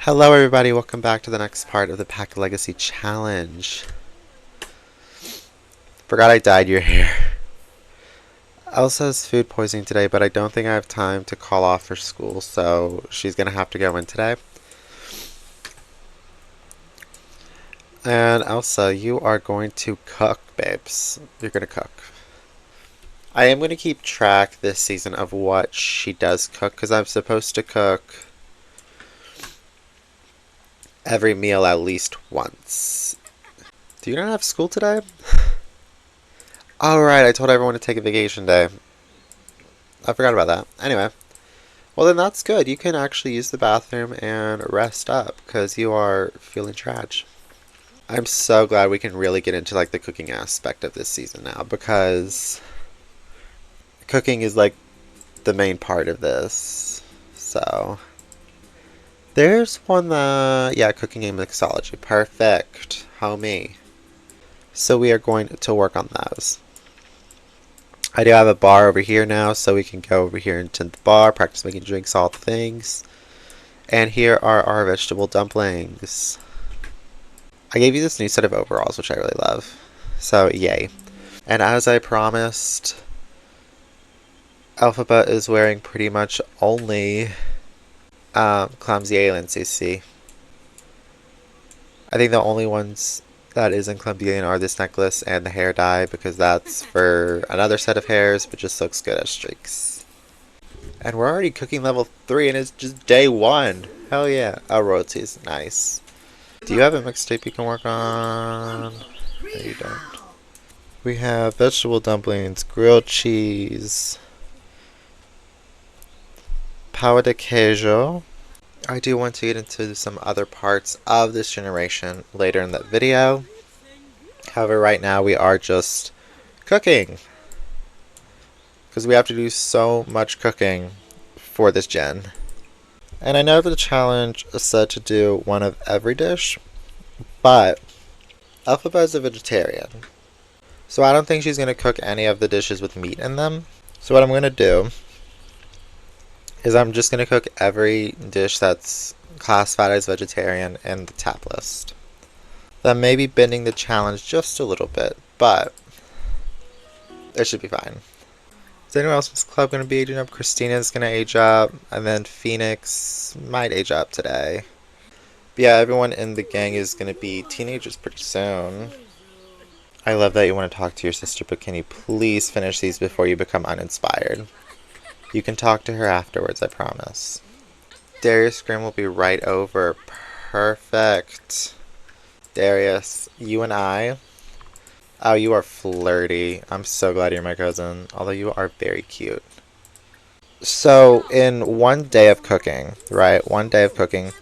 Hello everybody, welcome back to the next part of the Pack Legacy Challenge. Forgot I dyed your hair. Elsa has food poisoning today, but I don't think I have time to call off for school, so she's gonna have to go in today. And Elsa, you are going to cook, babes. You're gonna cook. I am gonna keep track this season of what she does cook, because I'm supposed to cook every meal at least once. Do you not have school today? Alright, I told everyone to take a vacation day. I forgot about that. Anyway. Well then that's good. You can actually use the bathroom and rest up because you are feeling trash. I'm so glad we can really get into like the cooking aspect of this season now because cooking is like the main part of this. So there's one that, yeah, cooking and mixology. Perfect. Homie. So we are going to work on those. I do have a bar over here now, so we can go over here into the bar, practice making drinks, all the things. And here are our vegetable dumplings. I gave you this new set of overalls, which I really love. So, yay. And as I promised, Alphabet is wearing pretty much only Clumsy Alien CC. I think the only ones that isn't Clumsy Alien are this necklace and the hair dye, because that's for another set of hairs, but just looks good as streaks. And we're already cooking level 3 and it's just day 1. Hell yeah. Oh, royalties. Nice. Do you have a mixtape you can work on? No, you don't. We have vegetable dumplings, grilled cheese, pão de queijo. I do want to get into some other parts of this generation later in that video. However, right now we are just cooking, because we have to do so much cooking for this gen. And I know the challenge is said to do one of every dish, but Alphabet is a vegetarian, so I don't think she's going to cook any of the dishes with meat in them. So what I'm going to do is I'm just going to cook every dish that's classified as vegetarian in the tap list. That may be bending the challenge just a little bit, but it should be fine. Is anyone else in this club going to be aging up? Christina's going to age up, and then Phoenix might age up today. But yeah, everyone in the gang is going to be teenagers pretty soon. I love that you want to talk to your sister, but can you please finish these before you become uninspired? You can talk to her afterwards, I promise. Darius Grimm will be right over. Perfect. Darius, you and I. Oh, you are flirty. I'm so glad you're my cousin. Although you are very cute. So, in one day of cooking, right? One day of cooking,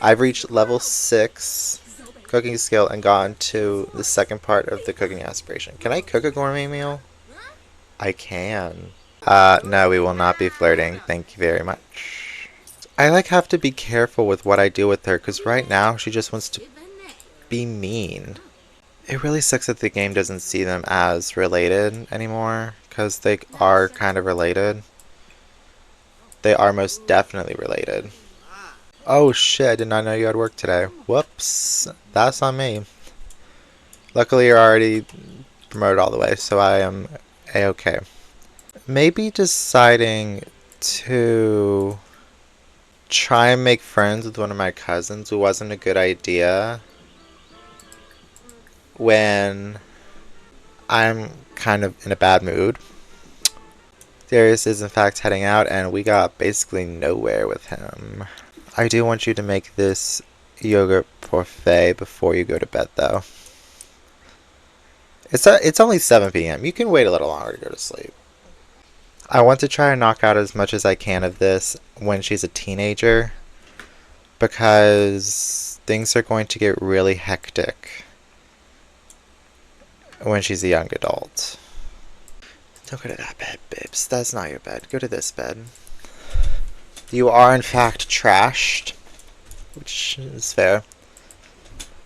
I've reached level 6 cooking skill and gotten to the second part of the cooking aspiration. Can I cook a gourmet meal? I can. No, we will not be flirting. Thank you very much. I have to be careful with what I do with her, because right now she just wants to be mean. It really sucks that the game doesn't see them as related anymore, because they are kind of related. They are most definitely related. Oh shit, I did not know you had work today. Whoops. That's on me. Luckily you're already promoted all the way, so I am a-okay. Maybe deciding to try and make friends with one of my cousins wasn't a good idea when I'm kind of in a bad mood. Darius is in fact heading out and we got basically nowhere with him. I do want you to make this yogurt parfait before you go to bed though. It's only 7 p.m. You can wait a little longer to go to sleep. I want to try and knock out as much as I can of this when she's a teenager, because things are going to get really hectic when she's a young adult. Don't go to that bed, babes. That's not your bed. Go to this bed. You are in fact trashed, which is fair.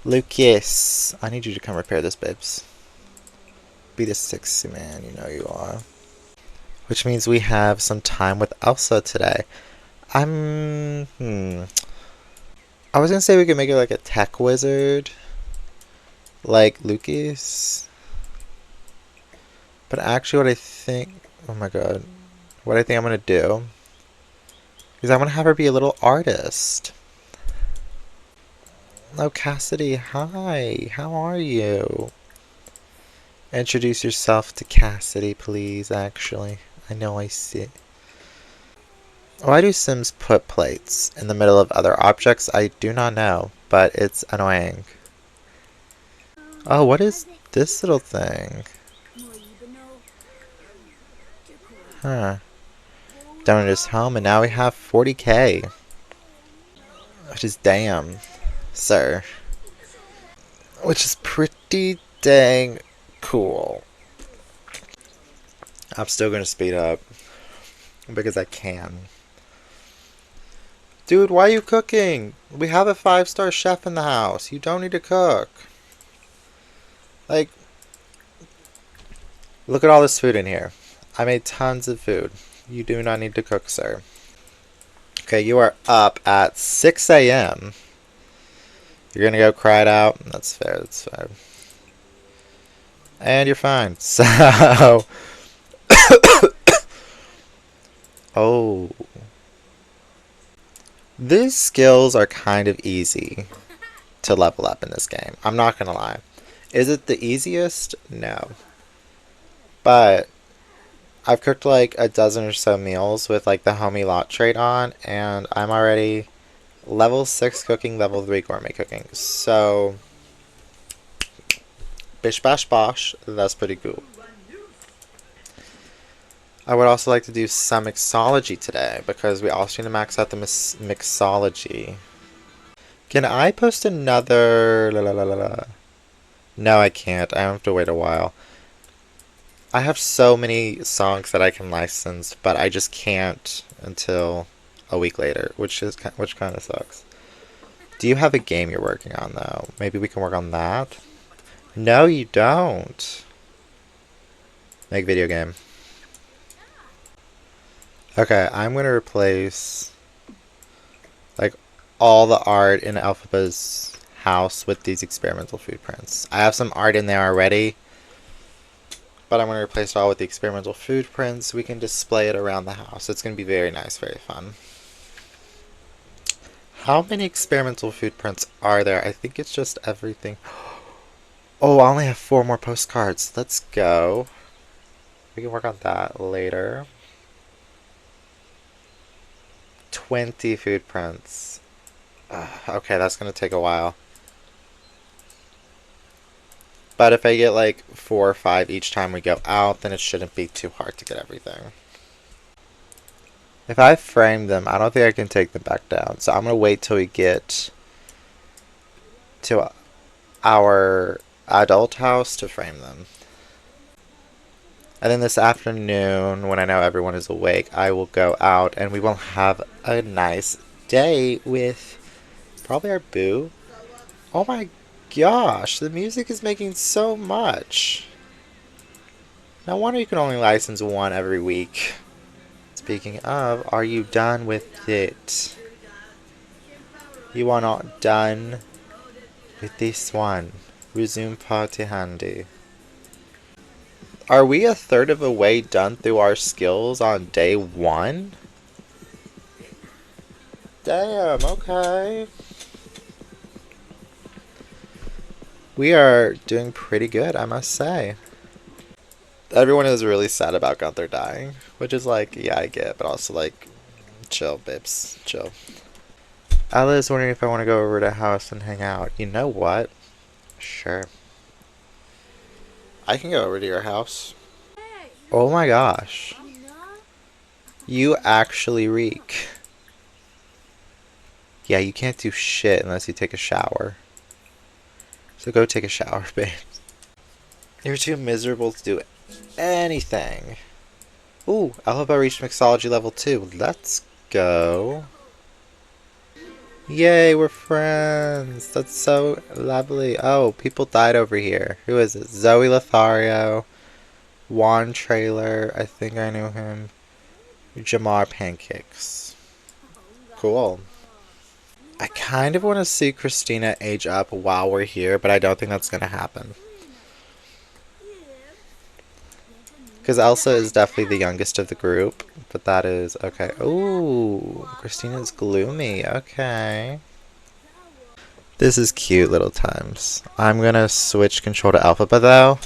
Lucas, I need you to come repair this, babes. Be the sexy man you know you are. Which means we have some time with Elsa today. I was gonna say we could make it like a tech wizard, like Lucas. But actually what I think, oh my god, what I think I'm gonna do is I'm gonna have her be a little artist. Oh, Cassidy, hi, how are you? Introduce yourself to Cassidy, please, actually. I know I see. Why do Sims put plates in the middle of other objects? I do not know, but it's annoying. Oh, what is this little thing? Huh. Down at his home, and now we have 40k. Which is damn, sir. Which is pretty dang cool. I'm still gonna speed up because I can. Dude, why are you cooking? We have a 5-star chef in the house. You don't need to cook. Like, look at all this food in here. I made tons of food. You do not need to cook, sir. Okay, you are up at 6 a.m. You're gonna go cry it out? That's fair, that's fair. And you're fine. So... oh. These skills are kind of easy to level up in this game. I'm not gonna lie. Is it the easiest? No. But I've cooked like a dozen or so meals with like the homie lot trait on, and I'm already level 6 cooking, level 3 gourmet cooking. So, bish bash bosh, that's pretty cool. I would also like to do some mixology today, because we also need to max out the mixology. Can I post another... La, la, la, la, la. No, I can't. I have to wait a while. I have so many songs that I can license, but I just can't until a week later, which kind of sucks. Do you have a game you're working on, though? Maybe we can work on that? No, you don't. Make video game. Okay, I'm gonna replace like all the art in Elphaba's house with these experimental food prints. I have some art in there already, but I'm gonna replace it all with the experimental food prints. We can display it around the house. It's gonna be very nice, very fun. How many experimental food prints are there? I think it's just everything. Oh, I only have 4 more postcards. Let's go. We can work on that later. 20 food prints. Okay, that's gonna take a while. But if I get like 4 or 5 each time we go out, then it shouldn't be too hard to get everything. If I frame them, I don't think I can take them back down. So I'm gonna wait till we get to our adult house to frame them. And then this afternoon, when I know everyone is awake, I will go out and we will have a nice day with probably our boo. Oh my gosh, the music is making so much. No wonder you can only license 1 every week. Speaking of, are you done with it? You are not done with this one. Resume party handy. Are we a third of a way done through our skills on day 1? Damn, okay. We are doing pretty good, I must say. Everyone is really sad about Gunther dying, which is like, yeah, I get, but also like, chill, babes, chill. Ella is wondering if I want to go over to the house and hang out. You know what? Sure. I can go over to your house. Oh my gosh. You actually reek. Yeah, you can't do shit unless you take a shower. So go take a shower, babe. You're too miserable to do anything. Ooh, Alpha reached Mixology level 2. Let's go. Yay, we're friends. That's so lovely. Oh, people died over here. Who is it? Zoe Lothario. Juan Trailer. I think I knew him. Jamar Pancakes. Cool. I kind of want to see Christina age up while we're here, but I don't think that's going to happen. Because Elsa is definitely the youngest of the group, but that is okay. Ooh, Christina's gloomy. Okay. This is cute, little times. I'm going to switch control to Alphaba, though.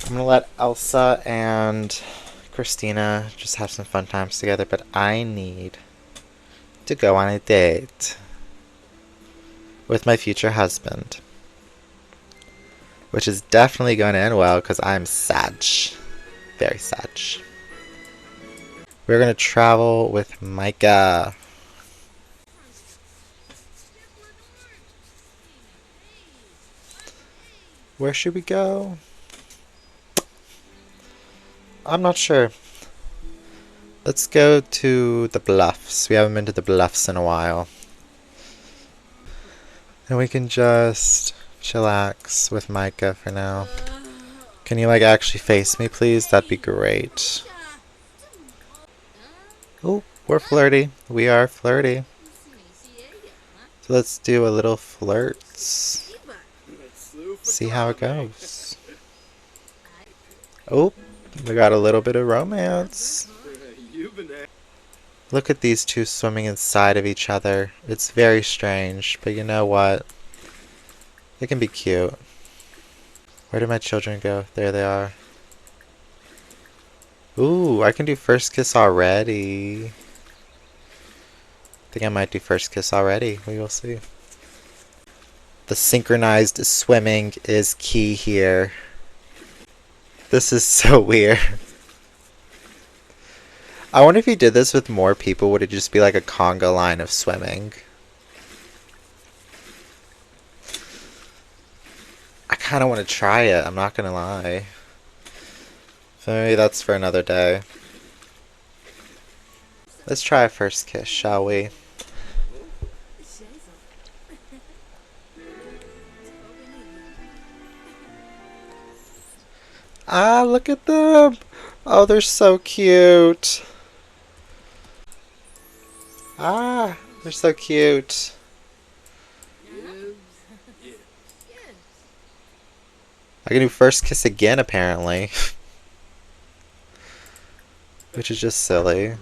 I'm going to let Elsa and Christina just have some fun times together, but I need to go on a date with my future husband. Which is definitely going to end well because I'm Sag. Very Sag. We're going to travel with Micah. Where should we go? I'm not sure. Let's go to the Bluffs. We haven't been to the Bluffs in a while. And we can just chillax with Micah for now. Can you, like, actually face me, please? That'd be great. Oh, we're flirty. We are flirty. So let's do a little flirts. See how it goes. Oh, we got a little bit of romance. Look at these two swimming inside of each other. It's very strange, but you know what? It can be cute. Where did my children go? There they are. Ooh, I can do first kiss already. I think I might do first kiss already. We will see. The synchronized swimming is key here. This is so weird. I wonder if you did this with more people, would it just be like a conga line of swimming? I kind of want to try it, I'm not going to lie. So maybe that's for another day. Let's try a first kiss, shall we? Ah, look at them! Oh, they're so cute! Ah, they're so cute. I can do first kiss again, apparently. Which is just silly.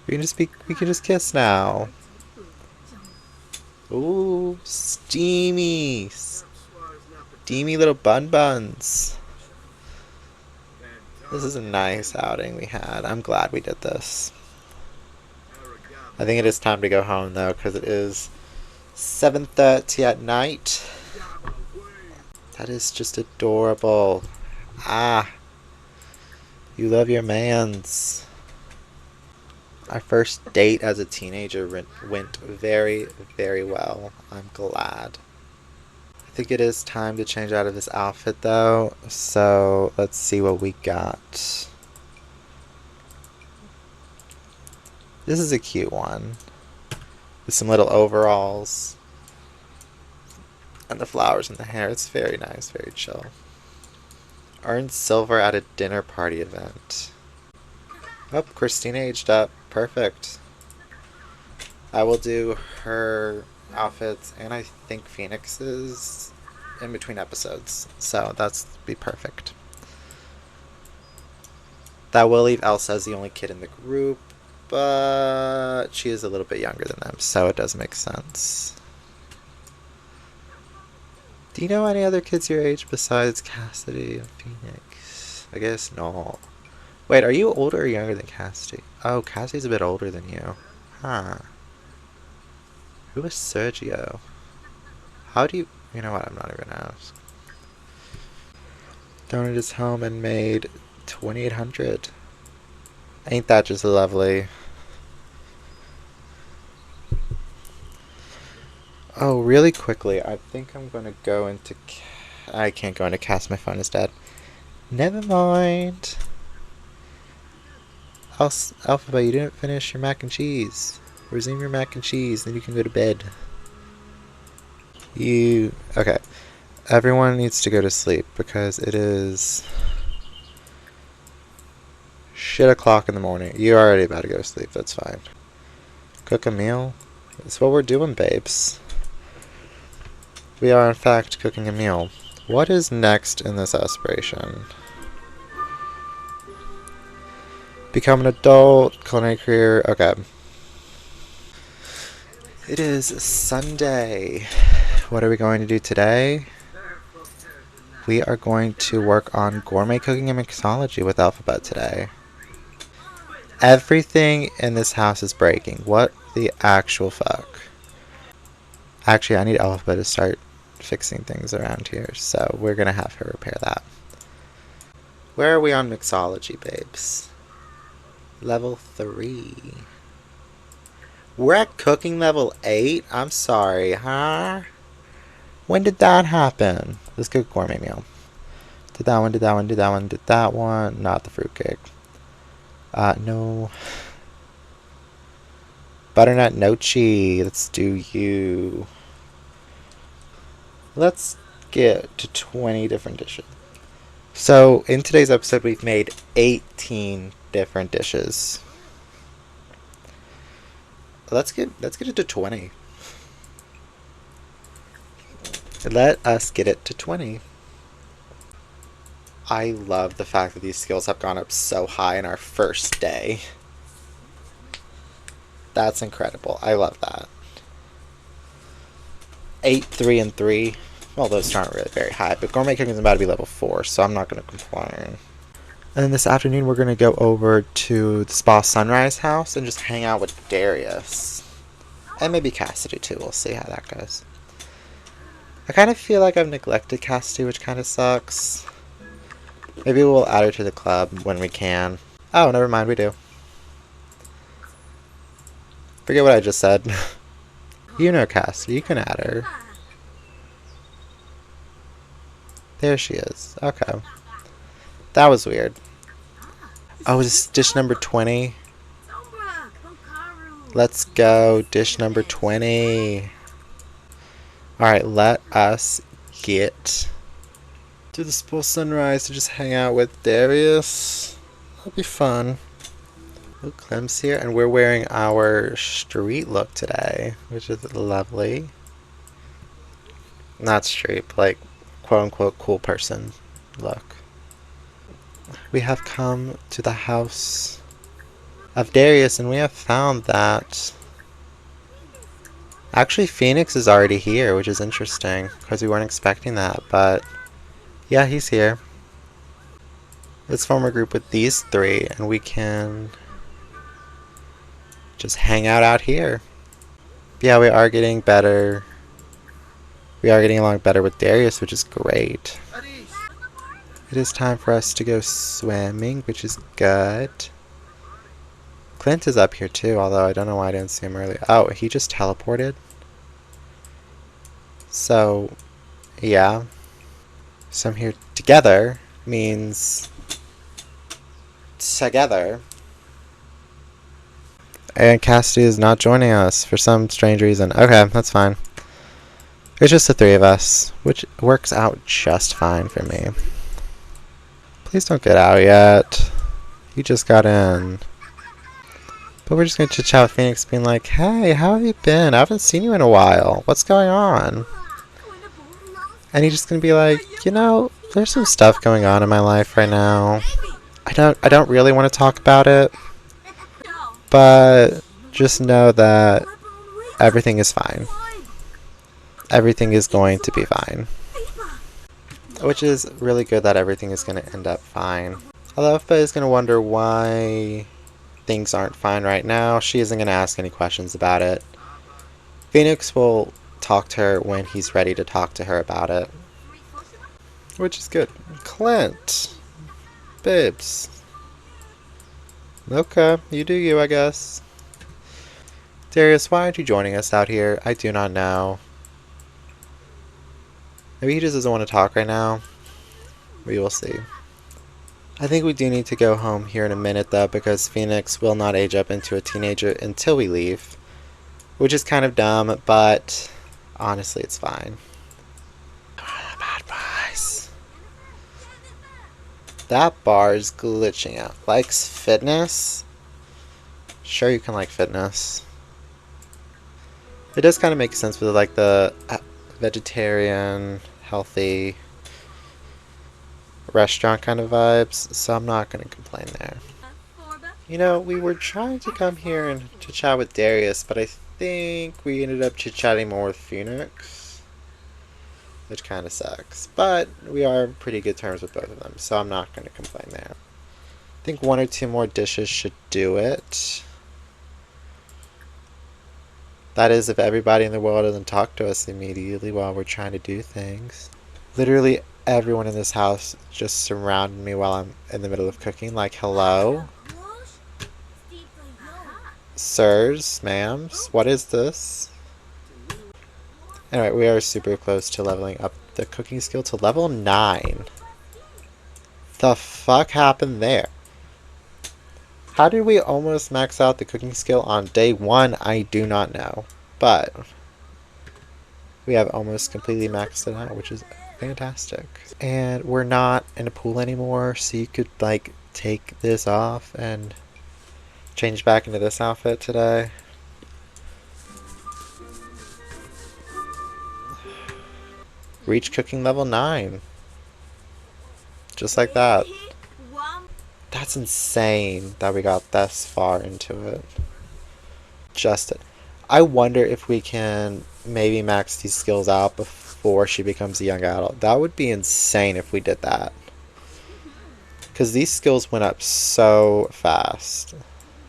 We can just kiss now. Ooh, steamy. Steamy little bun buns. This is a nice outing we had. I'm glad we did this. I think it is time to go home though, because it is 7:30 at night. That is just adorable. Ah, you love your mans. Our first date as a teenager went very, very well. I'm glad. I think it is time to change out of this outfit though, so let's see what we got. This is a cute one. With some little overalls. And the flowers in the hair. It's very nice, very chill. Earned silver at a dinner party event. Oh, Christina aged up. Perfect. I will do her outfits and I think Phoenix's in between episodes. So that's be perfect. That will leave Elsa as the only kid in the group, but she is a little bit younger than them, so it does make sense. Do you know any other kids your age besides Cassidy and Phoenix? I guess no. Wait, are you older or younger than Cassidy? Oh, Cassidy's a bit older than you. Huh. Who is Sergio? How do you... You know what, I'm not even gonna ask. Donated his home and made 2,800. Ain't that just lovely? Oh, really quickly, I think I'm gonna go into... I can't go into cast, my phone is dead. Never mind. Alphaba, you didn't finish your mac and cheese. Resume your mac and cheese, then you can go to bed. Okay. Everyone needs to go to sleep because it is shit o'clock in the morning. You're already about to go to sleep, that's fine. Cook a meal? That's what we're doing, babes. We are, in fact, cooking a meal. What is next in this aspiration? Become an adult, culinary career. Okay. It is Sunday. What are we going to do today? We are going to work on gourmet cooking and mixology with Alphabet today. Everything in this house is breaking. What the actual fuck? Actually, I need Alphabet to start fixing things around here, so we're gonna have her repair that. Where are we on mixology, babes? Level 3. We're at cooking level 8? I'm sorry, huh? When did that happen? Let's cook a gourmet meal. Did that one, did that one, did that one, did that one. Not the fruitcake. No. Butternut nochi. Let's do you. Let's get to 20 different dishes. So, in today's episode, we've made 18 different dishes. Let's get it to 20. Let us get it to 20. I love the fact that these skills have gone up so high in our first day. That's incredible. I love that. 8, 3, and 3. Well, those aren't really very high, but gourmet cooking is about to be level 4, so I'm not going to complain. And then this afternoon, we're going to go over to the Spa Sunrise house and just hang out with Darius. And maybe Cassidy, too. We'll see how that goes. I kind of feel like I've neglected Cassidy, which kind of sucks. Maybe we'll add her to the club when we can. Oh, never mind, we do. Forget what I just said. You know Cassidy, you can add her. There she is. Okay. That was weird. Oh, is this dish number 20? Let's go, dish number 20. Alright, let us get to the Spa Sunrise to just hang out with Darius. That'll be fun. Look, Clem's here, and we're wearing our street look today, which is lovely. Not street, like quote-unquote cool person look. We have come to the house of Darius, and we have found that actually Phoenix is already here, which is interesting, because we weren't expecting that, but yeah, he's here. Let's form a group with these 3, and we can just hang out here. Yeah, we are getting better. We are getting along better with Darius, which is great. It is time for us to go swimming, which is good. Clint is up here too, although I don't know why I didn't see him earlier. Oh, he just teleported? So, yeah. So I'm here together means together. And Cassidy is not joining us for some strange reason. Okay, that's fine. It's just the 3 of us, which works out just fine for me. Please don't get out yet. You just got in. But we're just going to chit chat with Phoenix, being like, hey, how have you been? I haven't seen you in a while. What's going on? And he's just going to be like, you know, there's some stuff going on in my life right now. I don't really want to talk about it. But just know that everything is fine. Everything is going to be fine. Which is really good that everything is going to end up fine. Although Alpha is going to wonder why things aren't fine right now, she isn't going to ask any questions about it. Phoenix will talk to her when he's ready to talk to her about it. Which is good. Clint! Babes. Okay, you do you, I guess. Darius, why aren't you joining us out here? I do not know. Maybe he just doesn't want to talk right now. We will see. I think we do need to go home here in a minute, though, because Phoenix will not age up into a teenager until we leave. Which is kind of dumb, but honestly, it's fine. Bad boys. That bar is glitching out. Likes fitness? Sure, you can like fitness. It does kind of make sense with like the vegetarian, healthy restaurant kind of vibes, so I'm not going to complain there. You know, we were trying to come here and to chat with Darius, but I think we ended up chit-chatting more with Phoenix, which kind of sucks. But we are on pretty good terms with both of them, so I'm not going to complain there. I think one or two more dishes should do it. That is, if everybody in the world doesn't talk to us immediately while we're trying to do things. Literally everyone in this house just surrounded me while I'm in the middle of cooking. Like, hello? Sirs, ma'ams, what is this? Anyway, we are super close to leveling up the cooking skill to level 9. The fuck happened there? How did we almost max out the cooking skill on day 1? I do not know. But we have almost completely maxed it out, which is fantastic. And we're not in a pool anymore, so you could like take this off and change back into this outfit today. Reach cooking level 9. Just like that. That's insane that we got this far into it. Just it. I wonder if we can maybe max these skills out before she becomes a young adult. That would be insane if we did that. Because these skills went up so fast.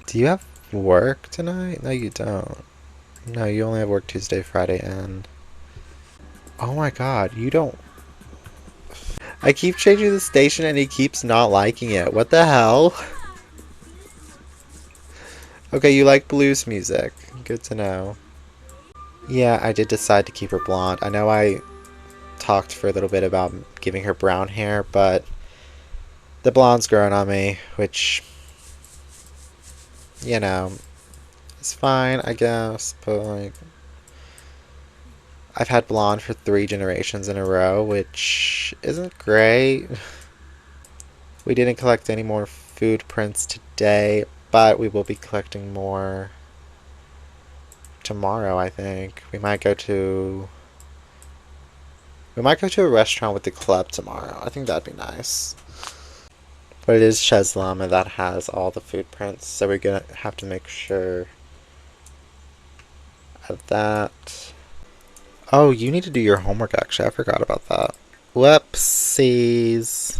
Do you have work tonight? No, you don't. No, you only have work Tuesday, Friday, and... Oh my god, you don't... I keep changing the station and he keeps not liking it. What the hell? Okay, you like blues music. Good to know. Yeah, I did decide to keep her blonde. I know I talked for a little bit about giving her brown hair, but the blonde's growing on me, which, you know, it's fine, I guess, but like, I've had blonde for 3 generations in a row, which isn't great. We didn't collect any more food prints today, but we will be collecting more tomorrow, I think. We might go to a restaurant with the club tomorrow. I think that'd be nice. But it is Cheslama that has all the food prints, so we're gonna have to make sure of that. Oh, you need to do your homework, actually. I forgot about that. Whoopsies.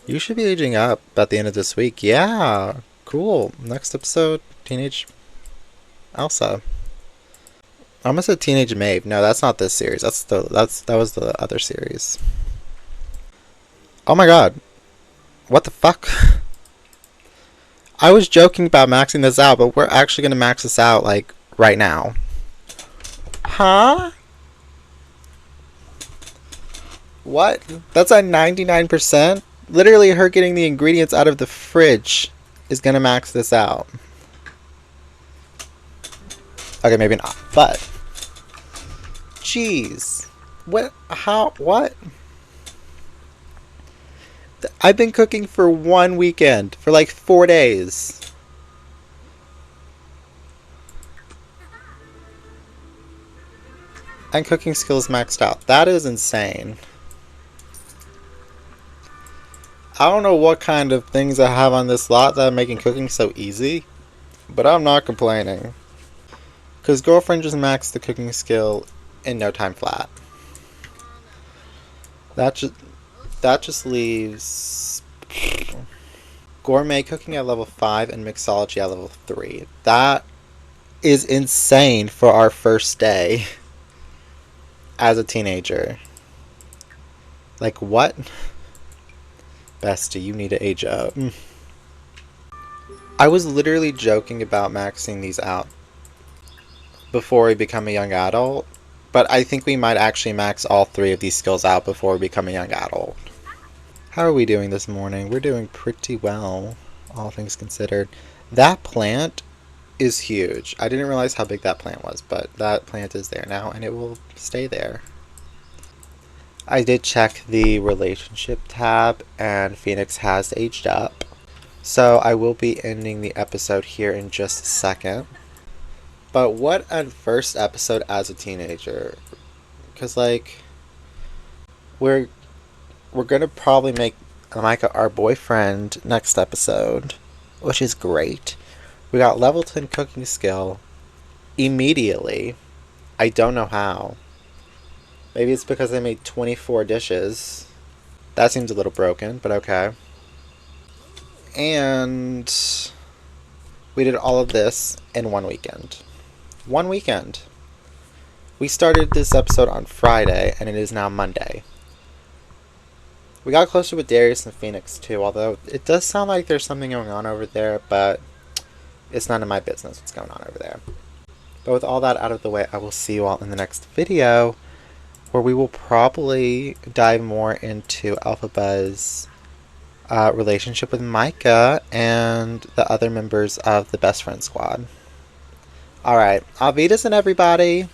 You should be aging up at the end of this week. Yeah, cool. Next episode, Teenage Elsa. I almost said Teenage Maeve. No, that's not this series. That was the other series. Oh my god. What the fuck? I was joking about maxing this out, but we're actually gonna max this out, like, right now. Huh? What? That's at 99%? Literally, her getting the ingredients out of the fridge is gonna max this out. Okay, maybe not, but... Jeez. What? How? What? I've been cooking for 1 weekend, for like 4 days. And cooking skills maxed out. That is insane. I don't know what kind of things I have on this lot that are making cooking so easy, but I'm not complaining. Because girlfriend just maxed the cooking skill in no time flat. That just leaves gourmet cooking at level 5 and mixology at level 3. That is insane for our first day as a teenager. Like, what? Bestie, you need to age up. I was literally joking about maxing these out before we become a young adult, but I think we might actually max all 3 of these skills out before we become a young adult. How are we doing this morning? We're doing pretty well, all things considered. That plant is huge. I didn't realize how big that plant was, but that plant is there now, and it will stay there. I did check the relationship tab, and Phoenix has aged up. So I will be ending the episode here in just a second. But what a first episode as a teenager. Because, like, we're gonna probably make Micah our boyfriend next episode, which is great. We got level 10 cooking skill immediately. I don't know how. Maybe it's because I made 24 dishes. That seems a little broken, but okay. And we did all of this in one weekend. One weekend. We started this episode on Friday, and it is now Monday. We got closer with Darius and Phoenix too, although it does sound like there's something going on over there, but it's none of my business what's going on over there. But with all that out of the way, I will see you all in the next video, where we will probably dive more into Elphaba's relationship with Micah and the other members of the Best Friend Squad. Alright, Alvitas and everybody!